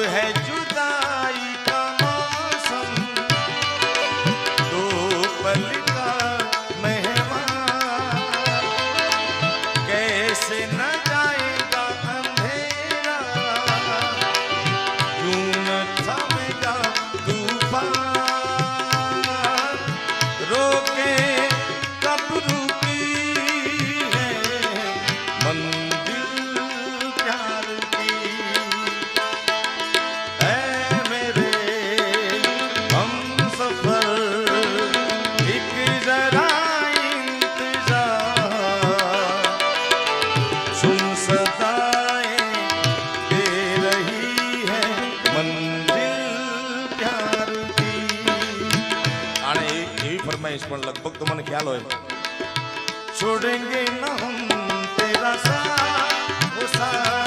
है जुदाई का मौसम, दो पल का मेहमान, कैसे न जाएगा अंधेरा, यूं न थमेगा तूफान, रोके कब रुकी है मंजिल प्यार की, ऐ मेरे हमसफर एक जरा इंतजार, सुन सदाएं दे रही है मंजिल प्यार की। आने एवी फरमाइश पण लगभग तो मन ख्याल होय, छोड़ेंगे न हम तेरा साथ, वो साथ